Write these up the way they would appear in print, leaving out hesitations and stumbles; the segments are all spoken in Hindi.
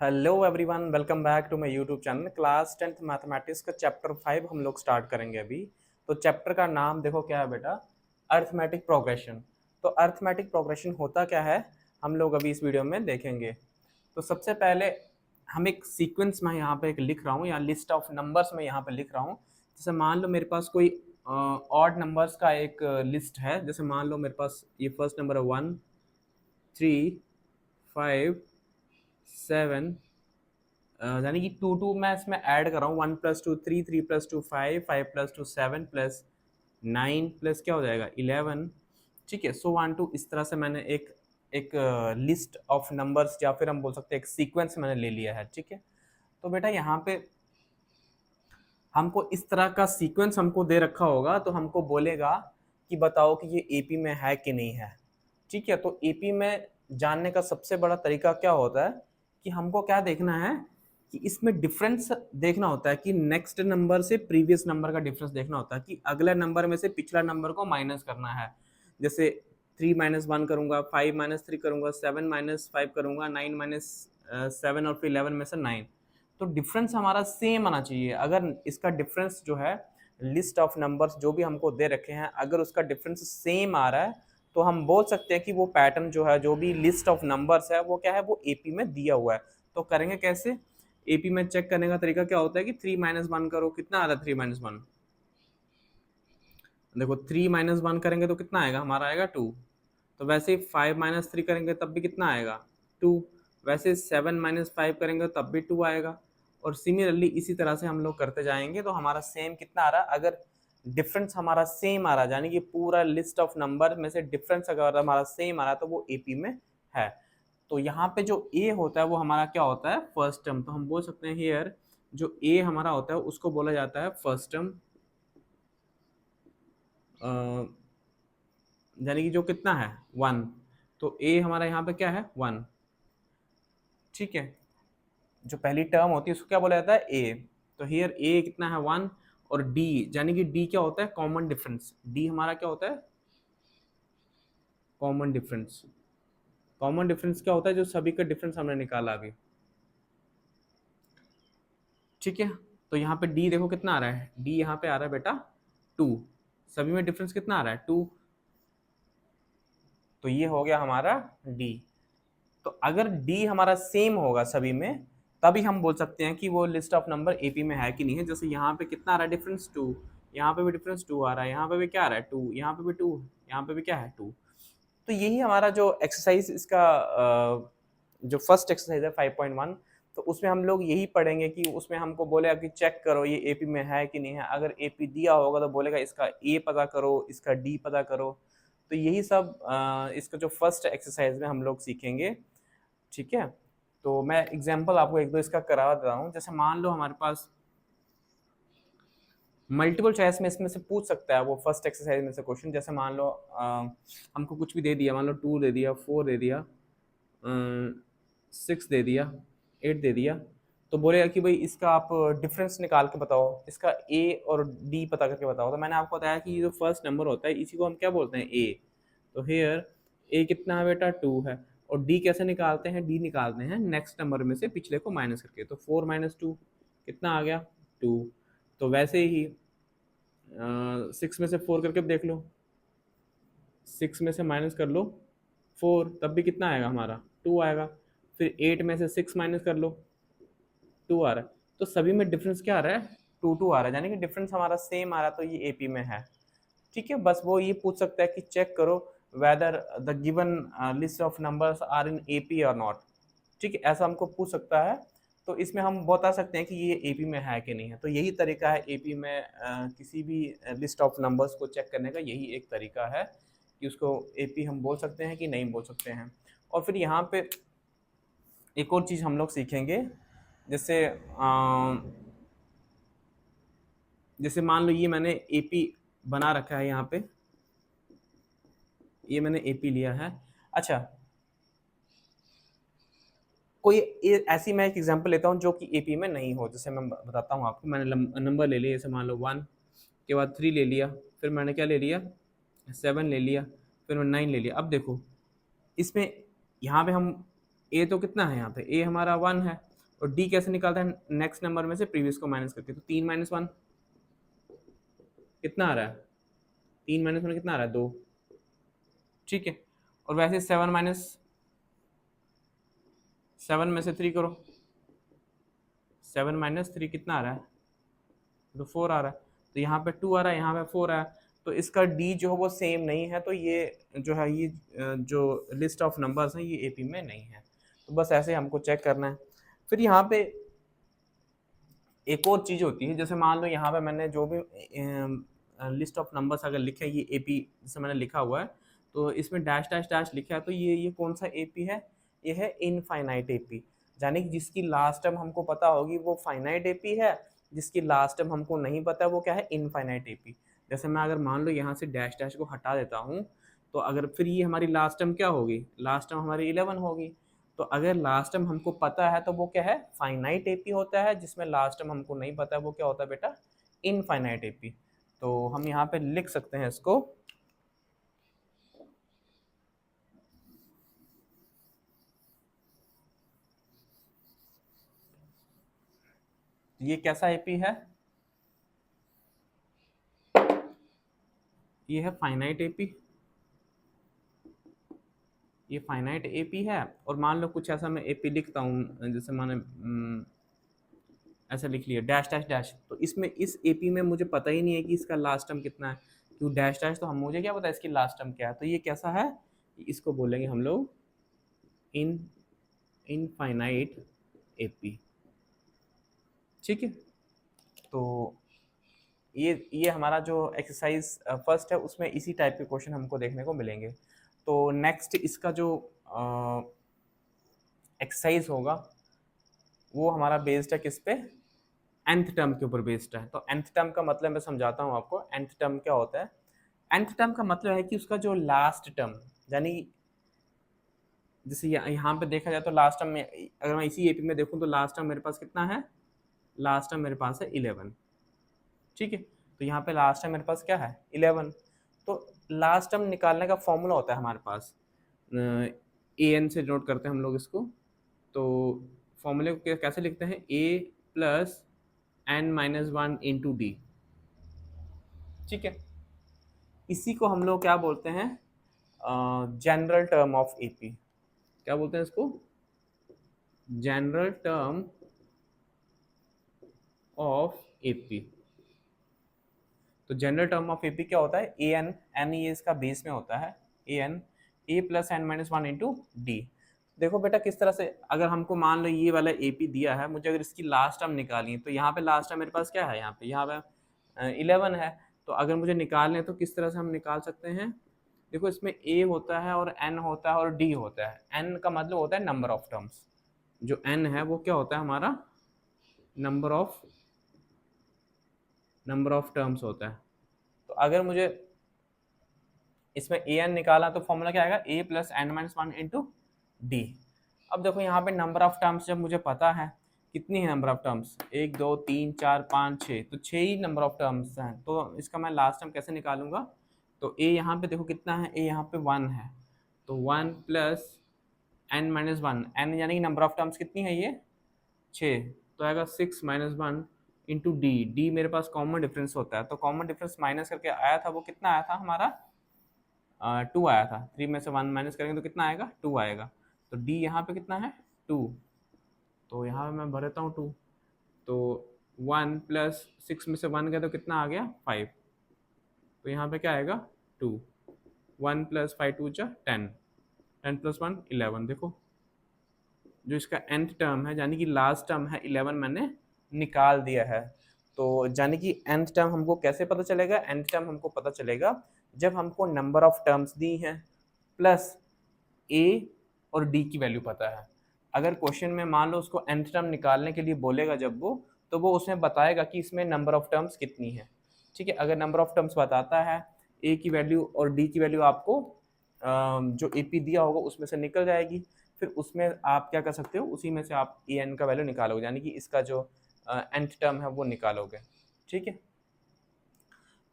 Hello everyone, welcome back to my YouTube channel. Class 10th mathematics का चैप्टर 5 हम लोग स्टार्ट करेंगे अभी। तो चैप्टर का नाम देखो क्या है बेटा, अर्थमेटिक प्रोग्रेशन। तो अर्थमेटिक प्रोग्रेशन होता क्या है हम लोग अभी इस वीडियो में देखेंगे। तो सबसे पहले हम एक सीक्वेंस में यहाँ पे एक लिख रहा हूँ या लिस्ट ऑफ नंबर्स में यहाँ पे लिख रहा हूँ। जैसे मान लो मेरे पास कोई ऑड नंबर्स का एक लिस्ट है। जैसे मान लो मेरे पास ये फर्स्ट नंबर है 1 3 5 7, यानी कि टू टू मैं इसमें ऐड कर रहा हूँ। 1 + 2 3, 3 + 2 5, 5 + 2 7 प्लस 9 प्लस क्या हो जाएगा 11। ठीक है, सो 1 2 इस तरह से मैंने एक एक लिस्ट ऑफ नंबर्स या फिर हम बोल सकते हैं एक सीक्वेंस मैंने ले लिया है। ठीक है, तो बेटा यहाँ पे हमको इस तरह का सीक्वेंस हमको दे रखा होगा तो हमको बोलेगा कि बताओ कि ये एपी में है कि नहीं है। ठीक है, तो एपी में जानने का सबसे बड़ा तरीका क्या होता है कि हमको क्या देखना है कि इसमें डिफरेंस देखना होता है कि नेक्स्ट नंबर से प्रीवियस नंबर का डिफरेंस देखना होता है कि अगले नंबर में से पिछला नंबर को माइनस करना है। जैसे 3 - 1 करूंगा, 5 - 3 करूंगा, 7 - 5 करूंगा, 9 - 7 और फिर 11 में से 9। तो डिफरेंस हमारा सेम आना चाहिए। अगर इसका डिफरेंस जो है लिस्ट ऑफ नंबर्स जो भी हमको दे रखे हैं, अगर उसका डिफरेंस सेम आ रहा है तो हम बोल सकते हैं कि वो पैटर्न जो है, जो भी लिस्ट ऑफ नंबर्स है वो क्या है, वो एपी में दिया हुआ है। तो करेंगे कैसे, एपी में चेक करने का तरीका क्या होता है कि 3 - 1 करो, कितना आ रहा है 3 - 1। देखो 3 - 1 करेंगे तो कितना आएगा, हमारा आएगा 2। तो वैसे ही 5 - 3 करेंगे तब भी कितना आएगा 2। वैसे 7 - 5 करेंगे तब भी 2 आएगा। और सिमिलरली इसी तरह से हम लोग करते जाएंगे तो हमारा सेम कितना आ रहा है। अगर डिफरेंस हमारा सेम आ रहा है, यानी कि पूरा लिस्ट ऑफ नंबर में से डिफरेंस अगर हमारा सेम आ रहा है तो वो एपी में है। तो यहाँ पे जो ए होता है वो हमारा क्या होता है, फर्स्ट टर्म। तो हम बोल सकते हैं हियर जो ए हमारा होता है उसको बोला जाता है फर्स्ट टर्म, यानी कि जो कितना है 1। तो ए हमारा यहाँ पे क्या है 1। ठीक है, जो पहली टर्म होती है उसको क्या बोला जाता है ए। तो हियर ए कितना है 1। और डी, यानी कि डी क्या होता है, कॉमन डिफरेंस। डी हमारा क्या होता है, कॉमन डिफरेंस। कॉमन डिफरेंस क्या होता है, जो सभी का डिफरेंस हमने निकाला अभी। ठीक है, तो यहाँ पे डी देखो कितना आ रहा है, डी यहाँ पे आ रहा है बेटा 2। सभी में डिफरेंस कितना आ रहा है 2। तो ये हो गया हमारा डी। तो अगर डी हमारा सेम होगा सभी में तभी हम बोल सकते हैं कि वो लिस्ट ऑफ नंबर एपी में है कि नहीं है। जैसे यहाँ पे कितना आ रहा है डिफरेंस 2, यहाँ पे भी डिफरेंस 2 आ रहा है, यहाँ पे भी क्या आ रहा है 2, यहाँ पे भी 2, यहाँ पे भी क्या है 2। तो यही हमारा जो एक्सरसाइज इसका जो फर्स्ट एक्सरसाइज है 5.1, तो उसमें हम लोग यही पढ़ेंगे कि उसमें हमको बोलेगा कि चेक करो ये एपी में है कि नहीं है। अगर एपी दिया होगा तो बोलेगा इसका ए पता करो, इसका डी पता करो। तो यही सब इसका जो फर्स्ट एक्सरसाइज में हम लोग सीखेंगे। ठीक है, तो मैं एग्जांपल आपको एक दो इसका करा देता हूँ। जैसे मान लो हमारे पास मल्टीपल चॉइस में इसमें से पूछ सकता है वो फर्स्ट एक्सरसाइज में से क्वेश्चन। जैसे मान लो हमको कुछ भी दे दिया, मान लो 2 दे दिया, 4 दे दिया, 6 दे दिया, 8 दे दिया। तो बोलेगा कि भाई इसका आप डिफरेंस निकाल के बताओ, इसका ए और डी पता करके बताओ। तो मैंने आपको बताया कि ये जो फर्स्ट नंबर होता है इसी को हम क्या बोलते हैं ए। तो हेयर ए कितना है बेटा 2 है। और डी कैसे निकालते हैं, डी निकालते हैं नेक्स्ट नंबर में से पिछले को माइनस करके। तो 4 - 2 कितना आ गया 2। तो वैसे ही 6 में से 4 करके देख लो, 6 में से माइनस कर लो 4, तब भी कितना आएगा हमारा 2 आएगा। फिर 8 में से 6 माइनस कर लो, 2 आ रहा है। तो सभी में डिफरेंस क्या आ रहा है 2 2 आ रहा है, यानी कि डिफरेंस हमारा सेम आ रहा है। तो ये एपी में है। ठीक है, बस वो ये पूछ सकता है कि चेक करो whether the given list of numbers are in AP और नॉट। ठीक है, ऐसा हमको पूछ सकता है। तो इसमें हम बता सकते हैं कि ये एपी में है कि नहीं है। तो यही तरीका है एपी में किसी भी लिस्ट ऑफ नंबर्स को चेक करने का, यही एक तरीका है कि उसको एपी हम बोल सकते हैं कि नहीं बोल सकते हैं। और फिर यहाँ पे एक और चीज़ हम लोग सीखेंगे। जैसे जैसे मान लो ये मैंने एपी बना रखा है, यहाँ पे ये मैंने एपी लिया है। अच्छा, कोई ऐसी मैं एक एग्जांपल लेता हूँ जो कि एपी में नहीं हो। जैसे मैं बताता हूँ आपको, मैंने नंबर ले लिया, जैसे मान लो 1 के बाद 3 ले लिया, फिर मैंने क्या ले लिया 7 ले लिया, फिर मैंने 9 ले लिया। अब देखो इसमें यहाँ पे हम ए तो कितना है, यहाँ पे ए हमारा 1 है। और डी कैसे निकालता है, नेक्स्ट नंबर में से प्रीवियस को माइनस करके। तो 3 - 1 कितना आ रहा है, 3 - 1 कितना आ रहा है, 2। ठीक है, और वैसे 7 में से 3 करो, 7 - 3 कितना आ रहा है, तो 4 आ रहा है। तो यहाँ पे 2 आ रहा है, यहाँ पे 4 आया, तो इसका डी जो है वो सेम नहीं है, तो ये जो है ये जो लिस्ट ऑफ नंबर्स हैं ये एपी में नहीं है। तो बस ऐसे हमको चेक करना है। फिर यहाँ पे एक और चीज़ होती है, जैसे मान लो यहाँ पे मैंने जो भी लिस्ट ऑफ नंबर्स अगर लिखे, ये एपी जैसे मैंने लिखा हुआ है, तो इसमें डैश डैश डैश लिखा है, तो ये कौन सा एपी है, ये है इनफाइनाइट एपी, यानी कि जिसकी लास्ट टर्म हमको पता होगी वो फाइनाइट एपी है, जिसकी लास्ट टर्म हमको नहीं पता वो क्या है, इनफाइनाइट एपी। जैसे मैं अगर मान लो यहाँ से डैश डैश को हटा देता हूँ, तो अगर फिर ये हमारी लास्ट टर्म क्या होगी, लास्ट टर्म हमारी 11 होगी। तो अगर लास्ट टर्म हमको पता है तो वो क्या है, फाइनाइट एपी होता है, जिसमें लास्ट टर्म हमको नहीं पता है वो क्या होता है बेटा, इनफाइनाइट एपी। तो हम यहाँ पे लिख सकते हैं इसको, ये कैसा एपी है, ये है फाइनाइट एपी, ये फाइनाइट एपी है। और मान लो कुछ ऐसा मैं एपी लिखता हूँ, जैसे मैंने ऐसा लिख लिया डैश डैश डैश, तो इसमें इस एपी में मुझे पता ही नहीं है कि इसका लास्ट टर्म कितना है, क्यों डैश डैश, तो हम मुझे क्या पता है इसकी लास्ट टर्म क्या है। तो ये कैसा है, इसको बोलेंगे हम लोग इनफाइनाइट एपी। ठीक है, तो ये हमारा जो एक्सरसाइज फर्स्ट है उसमें इसी टाइप के क्वेश्चन हमको देखने को मिलेंगे। तो नेक्स्ट इसका जो एक्सरसाइज होगा वो हमारा बेस्ड है किस पे, nth टर्म के ऊपर बेस्ड है। तो nth टर्म का मतलब मैं समझाता हूँ आपको, nth टर्म क्या होता है। nth टर्म का मतलब है कि उसका जो लास्ट टर्म, यानी जैसे यहाँ पे देखा जाए तो लास्ट टर्म में, अगर मैं इसी एपी में देखूँ तो लास्ट टर्म मेरे पास कितना है, लास्ट टर्म मेरे पास है 11। ठीक है, तो यहाँ पे लास्ट टर्म मेरे पास क्या है, 11। तो लास्ट टर्म निकालने का फॉर्मूला होता है हमारे पास, ए एन से नोट करते हैं हम लोग इसको। तो फॉर्मूले को कैसे लिखते हैं, A plus N minus 1 into D. ठीक है, इसी को हम लोग क्या बोलते हैं, जनरल टर्म ऑफ एपी। क्या बोलते हैं इसको, जनरल टर्म ऑफ एपी। तो जनरल टर्म ऑफ एपी क्या होता है, ए एन, एन ये इसका बेस में होता है, A plus N minus 1 into D. देखो बेटा किस तरह से, अगर हमको मान लो ये वाला एपी दिया है, मुझे अगर इसकी लास्ट टर्म निकालनी है, तो यहाँ पे लास्ट टर्म मेरे पास क्या है, यहाँ पे 11 है। तो अगर मुझे निकालने तो किस तरह से हम निकाल सकते हैं, देखो इसमें ए होता है और एन होता है और डी होता है। एन का मतलब होता है नंबर ऑफ टर्म्स, जो एन है वो क्या होता है हमारा, नंबर ऑफ टर्म्स होता है। तो अगर मुझे इसमें ए एन निकाला तो फॉर्मूला क्या आएगा, A plus N minus 1 into D. अब देखो यहाँ पे नंबर ऑफ टर्म्स जब मुझे पता है, कितनी है नंबर ऑफ टर्म्स, 1 2 3 4 5 6, तो 6 ही नंबर ऑफ टर्म्स हैं। तो इसका मैं लास्ट टर्म कैसे निकालूंगा, तो ए यहाँ पे देखो कितना है, ए यहाँ पे 1 है, तो 1 प्लस एन माइनस 1, एन यानी कि नंबर ऑफ टर्म्स कितनी है ये 6, तो आएगा 6 माइनस 1 इंटू डी। डी मेरे पास कॉमन डिफरेंस होता है, तो कॉमन डिफरेंस माइनस करके आया था, वो कितना आया था हमारा, 2 आया था। 3 में से 1 माइनस करेंगे तो कितना आएगा, 2 आएगा। तो डी यहाँ पे कितना है, 2, तो यहाँ पे मैं भर देता हूँ 2। तो 1 प्लस 6 में से 1 गया तो कितना आ गया, 5। तो यहाँ पे क्या आएगा, 2, 1 प्लस 5 2 जा 10, 10 प्लस 1 11। देखो जो इसका nth टर्म है, यानी कि लास्ट टर्म है 11, मैंने निकाल दिया है। तो यानी कि nth टर्म हमको कैसे पता चलेगा, nth टर्म हमको पता चलेगा जब हमको नंबर ऑफ टर्म्स दी हैं प्लस a और d की वैल्यू पता है। अगर क्वेश्चन में मान लो उसको nth टर्म निकालने के लिए बोलेगा जब वो, तो वो उसमें बताएगा कि इसमें नंबर ऑफ टर्म्स कितनी है। ठीक है, अगर नंबर ऑफ टर्म्स बताता है, a की वैल्यू और d की वैल्यू आपको जो AP दिया होगा उसमें से निकल जाएगी। फिर उसमें आप क्या कर सकते हो, उसी में से आप ए एन का वैल्यू निकालोगे, यानी कि इसका जो nth टर्म है वो निकालोगे। ठीक है,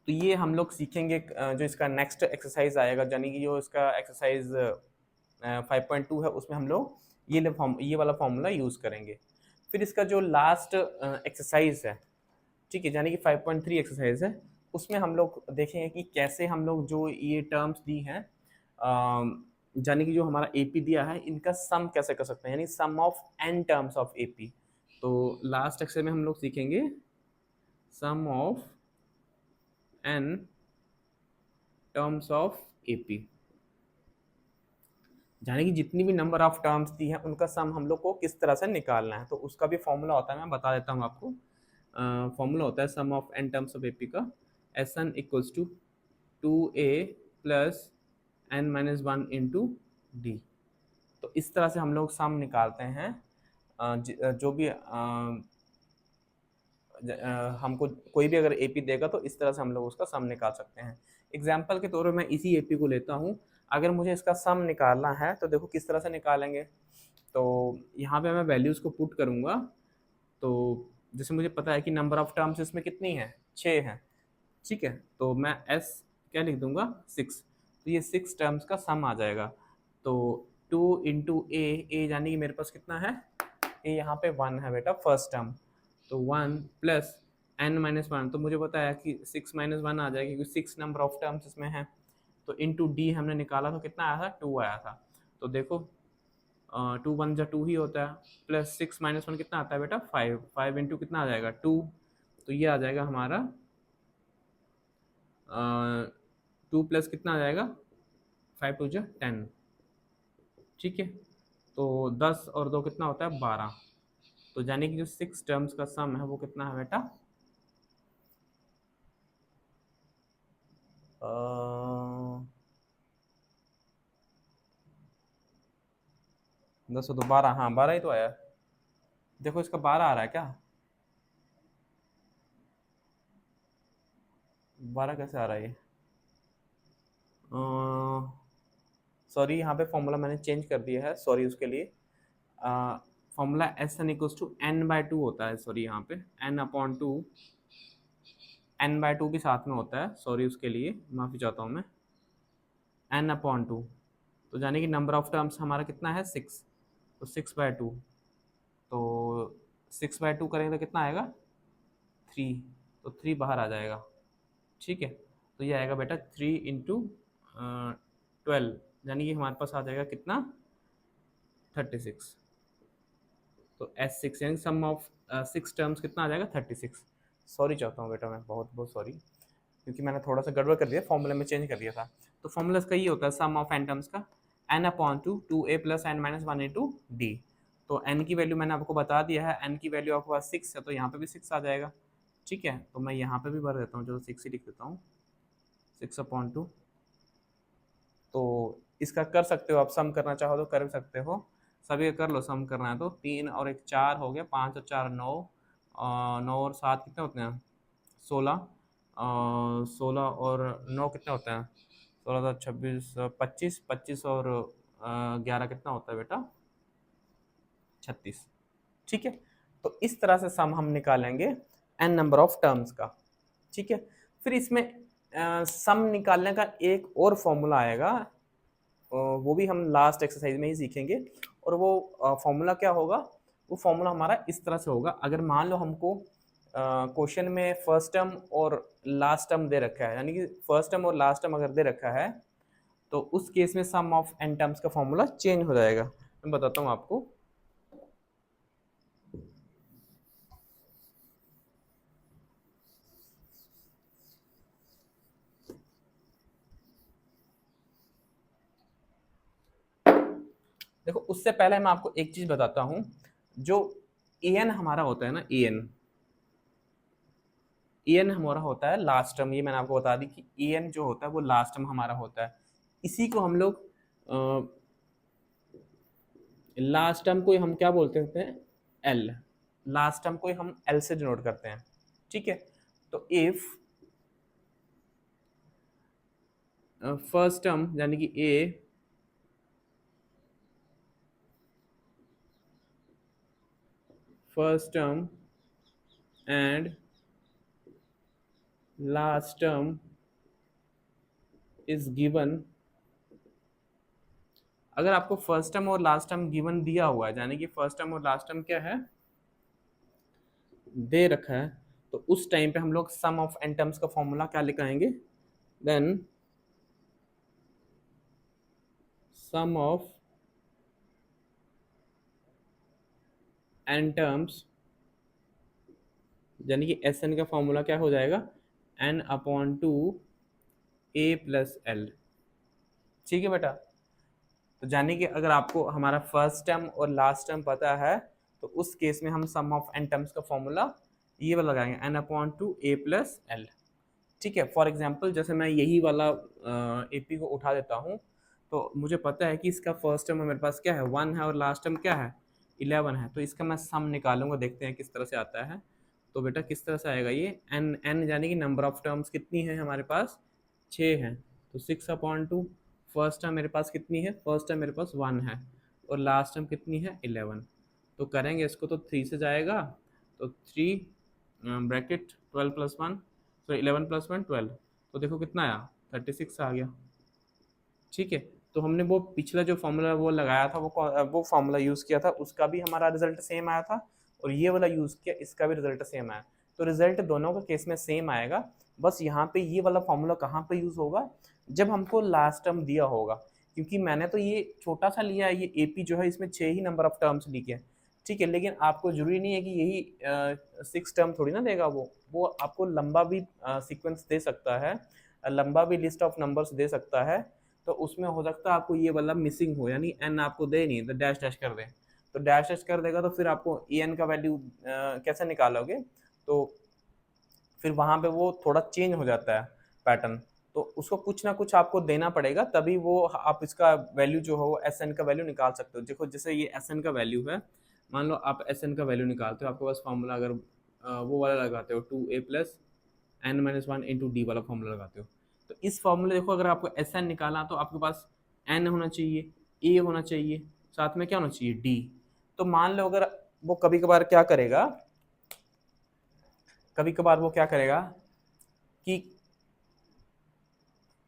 तो ये हम लोग सीखेंगे जो इसका नेक्स्ट एक्सरसाइज आएगा, यानी कि जो इसका एक्सरसाइज 5.2 है, उसमें हम लोग ये वाला फॉर्मूला यूज़ करेंगे। फिर इसका जो लास्ट एक्सरसाइज है, ठीक है, यानी कि 5.3 एक्सरसाइज है, उसमें हम लोग देखेंगे कि कैसे हम लोग जो ये टर्म्स दी हैं, यानी कि जो हमारा एपी दिया है, इनका सम कैसे कर सकते हैं, यानी sum of N terms of AP. तो लास्ट एक्सरसाइज में हम लोग सीखेंगे sum of N terms of AP, यानी कि जितनी भी नंबर ऑफ टर्म्स दी हैं उनका सम हम लोग को किस तरह से निकालना है। तो उसका भी फॉर्मूला होता है, मैं बता देता हूँ आपको। फॉर्मूला होता है sum of N terms of AP का, S N equals to 2a plus N minus 1 into D. तो इस तरह से हम लोग सम निकालते हैं। जो भी हमको कोई भी अगर एपी देगा तो इस तरह से हम लोग उसका सम निकाल सकते हैं। एग्जाम्पल के तौर पर मैं इसी एपी को लेता हूँ। अगर मुझे इसका सम निकालना है तो देखो किस तरह से निकालेंगे। तो यहाँ पे मैं वैल्यूज़ को पुट करूँगा। तो जैसे मुझे पता है कि नंबर ऑफ टर्म्स इसमें कितनी है, 6 है, ठीक है। तो मैं एस क्या लिख दूंगा, 6। तो ये 6 टर्म्स का सम आ जाएगा। तो 2 इंटू ए यानी कि मेरे पास कितना है, ए यहाँ पे 1 है बेटा, फर्स्ट टर्म। तो 1 प्लस एन माइनस 1, तो मुझे पता है कि 6 माइनस 1 आ जाएगा क्योंकि 6 नंबर ऑफ टर्म्स इसमें है। तो इंटू डी हमने निकाला तो कितना आया था, 2 आया था। तो देखो 2 1 जा 2 ही होता है, प्लस 6 माइनस 1 कितना आता है बेटा, 5। 5 इंटू कितना आ जाएगा, 2। तो ये आ जाएगा हमारा 2 प्लस कितना आ जाएगा, 5 टू जा 10, ठीक है। तो 10 और 2 कितना होता है, 12। तो यानी कि जो 6 टर्म्स का सम है वो कितना है बेटा, 10 और 2 12, हाँ 12 ही तो आया। देखो इसका 12 आ रहा है क्या, 12 कैसे आ रहा है ये, सॉरी यहाँ पे फॉर्मूला मैंने चेंज कर दिया है, सॉरी उसके लिए। Formula S N equals to N by 2 होता है, सॉरी यहाँ पे एन अपॉन 2, एन बाय 2 भी साथ में होता है, सॉरी उसके लिए माफ़ी चाहता हूँ मैं, एन अपॉन 2। तो यानी कि नंबर ऑफ टर्म्स हमारा कितना है, 6। तो 6/2, तो 6/2 करेंगे तो कितना आएगा, 3। तो 3 बाहर आ जाएगा, ठीक है। तो ये आएगा बेटा 3 इंटू 12, यानी कि हमारे पास आ जाएगा कितना, 36। तो S6 यानी सम ऑफ 6 टर्म्स कितना आ जाएगा, 36। सॉरी चाहता हूँ बेटा मैं, बहुत बहुत सॉरी, क्योंकि मैंने थोड़ा सा गड़बड़ कर दिया, फॉर्मूला में चेंज कर दिया था। तो फॉर्मूला इसका ये होता है सम ऑफ एन टर्म्स का, N upon 2 2a plus N minus 1 into D. तो एन की वैल्यू मैंने आपको बता दिया है, एन की वैल्यू आपके पास 6 है, तो यहाँ पे भी 6 आ जाएगा, ठीक है। तो मैं यहाँ पे भी भर देता हूँ, चलो 6 ही लिख देता हूँ, 6/2। तो इसका कर सकते हो आप, सम करना चाहो तो कर सकते हो, सभी का कर लो, सम करना है तो 3 और 1 4 हो गया, 5 और 4 9, 9 और 7 कितने होते हैं, 16, 16 और 9 कितने होते हैं, 16 तो 26 25, 25 और 11 कितना होता है बेटा, 36, ठीक है। तो इस तरह से सम हम निकालेंगे एन नंबर ऑफ टर्म्स का, ठीक है। फिर इसमें सम निकालने का एक और फॉर्मूला आएगा, वो भी हम लास्ट एक्सरसाइज में ही सीखेंगे। और वो फॉर्मूला क्या होगा, वो फॉर्मूला हमारा इस तरह से होगा। अगर मान लो हमको क्वेश्चन में फर्स्ट टर्म और लास्ट टर्म दे रखा है, यानी कि फर्स्ट टर्म और लास्ट टर्म अगर दे रखा है, तो उस केस में सम ऑफ एन टर्म्स का फॉर्मूला चेंज हो जाएगा। मैं बताता हूँ आपको। देखो उससे पहले मैं आपको एक चीज बताता हूँ, जो ए एन हमारा होता है ना, ए एन हमारा होता है लास्ट टर्म, ये मैंने आपको बता दी कि ए एन जो होता है वो लास्ट टर्म हमारा होता है। इसी को हम लोग लास्ट टर्म को हम क्या बोलते हैं, एल। लास्ट टर्म को हम एल से डिनोट करते हैं, ठीक है। तो इफ फर्स्ट टर्म यानी कि A first term and last term is given, अगर आपको फर्स्ट टर्म और लास्ट टर्म गिवन दिया हुआ है, यानी कि फर्स्ट टर्म और लास्ट टर्म क्या है, दे रखा है, तो उस टाइम पे हम लोग सम ऑफ एन टर्म्स का फॉर्मूला क्या लेकर आएंगे, then sum of N terms, यानी कि एस एन का फॉर्मूला क्या हो जाएगा, N upon two A plus L. ठीक है बेटा, तो जाने कि अगर आपको हमारा फर्स्ट टर्म और लास्ट टर्म पता है, तो उस केस में हम सम ऑफ एन टर्म्स का फॉर्मूला ये वाला लगाएंगे, N upon two A plus L. ठीक है, फॉर एग्जाम्पल जैसे मैं यही वाला ए पी को उठा देता हूँ, तो मुझे पता है कि इसका फर्स्ट टर्म मेरे पास क्या है, 1 है, और लास्ट टर्म क्या है, 11 है। तो इसका मैं सम निकालूंगा, देखते हैं किस तरह से आता है। तो बेटा किस तरह से आएगा ये, एन एन यानी कि नंबर ऑफ टर्म्स कितनी है हमारे पास, 6 है, तो 6/2। फर्स्ट टर्म मेरे पास कितनी है, फर्स्ट टर्म मेरे पास 1 है, और लास्ट टर्म कितनी है, 11। तो करेंगे इसको तो 3 से जाएगा, तो 3 ब्रैकेट 12+1, तो 11+1 12, तो देखो कितना आया, 36 आ गया। ठीक है, तो हमने वो पिछला जो फॉर्मूला वो लगाया था, वो फॉर्मूला यूज़ किया था, उसका भी हमारा रिजल्ट सेम आया था, और ये वाला यूज़ किया, इसका भी रिजल्ट सेम आया। तो रिजल्ट दोनों का केस में सेम आएगा, बस यहाँ पे ये वाला फॉर्मूला कहाँ पे यूज़ होगा, जब हमको लास्ट टर्म दिया होगा, क्योंकि मैंने तो ये छोटा सा लिया है, ये एपी जो है इसमें 6 ही नंबर ऑफ टर्म्स लिखे हैं। ठीक है, लेकिन आपको जरूरी नहीं है कि यही 6 टर्म थोड़ी ना देगा, वो आपको लंबा भी सीक्वेंस दे सकता है, लंबा भी लिस्ट ऑफ नंबर्स दे सकता है। तो उसमें हो सकता है आपको ये वाला मिसिंग हो, यानी एन आपको दे नहीं, तो डैश डैश कर दे, तो डैश डैश कर देगा, तो फिर आपको ए एन का वैल्यू कैसे निकालोगे, तो फिर वहाँ पे वो थोड़ा चेंज हो जाता है पैटर्न, तो उसको कुछ ना कुछ आपको देना पड़ेगा, तभी वो आप इसका वैल्यू जो हो एस एन का वैल्यू निकाल सकते हो। देखो जैसे ये एस एन का वैल्यू है, मान लो आप एस एन का वैल्यू निकालते हो, आपके पास फॉर्मूला अगर वो वाला लगाते हो, 2a plus n-1 into D वाला फॉर्मूला लगाते हो, तो इस फॉर्मूले देखो, अगर आपको एस एन निकालना तो आपके पास n होना चाहिए, a होना चाहिए, साथ में क्या होना चाहिए, d। तो मान लो अगर वो कभी कभार क्या करेगा, कभी कभार वो क्या करेगा कि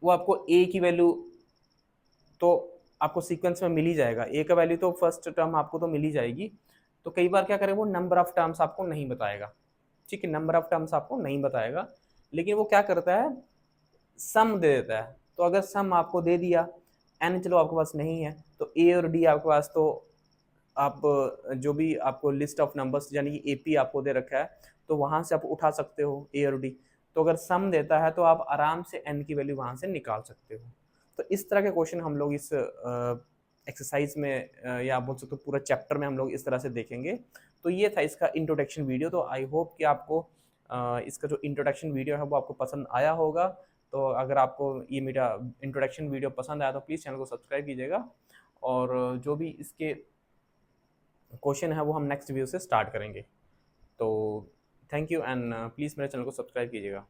वो आपको a की वैल्यू तो आपको सीक्वेंस में मिल ही जाएगा, a का वैल्यू तो फर्स्ट टर्म आपको तो मिल ही जाएगी। तो कई बार क्या करेगा, वो नंबर ऑफ टर्म्स आपको नहीं बताएगा। ठीक है, नंबर ऑफ टर्म्स आपको नहीं बताएगा, लेकिन वो क्या करता है, सम दे देता है। तो अगर सम आपको दे दिया, एन चलो आपके पास नहीं है, तो ए और डी आपके पास, तो आप जो भी आपको लिस्ट ऑफ नंबर्स यानी कि एपी आपको दे रखा है, तो वहां से आप उठा सकते हो ए और डी। तो अगर सम देता है तो आप आराम से एन की वैल्यू वहां से निकाल सकते हो। तो इस तरह के क्वेश्चन हम लोग इस एक्सरसाइज में या आप बोल सकते हो पूरा चैप्टर में हम लोग इस तरह से देखेंगे। तो ये था इसका इंट्रोडक्शन वीडियो। तो आई होप कि आपको इसका जो इंट्रोडक्शन वीडियो है वो आपको पसंद आया होगा। तो अगर आपको ये मेरा इंट्रोडक्शन वीडियो पसंद आया तो प्लीज़ चैनल को सब्सक्राइब कीजिएगा, और जो भी इसके क्वेश्चन है वो हम नेक्स्ट वीडियो से स्टार्ट करेंगे। तो थैंक यू, एंड प्लीज़ मेरे चैनल को सब्सक्राइब कीजिएगा।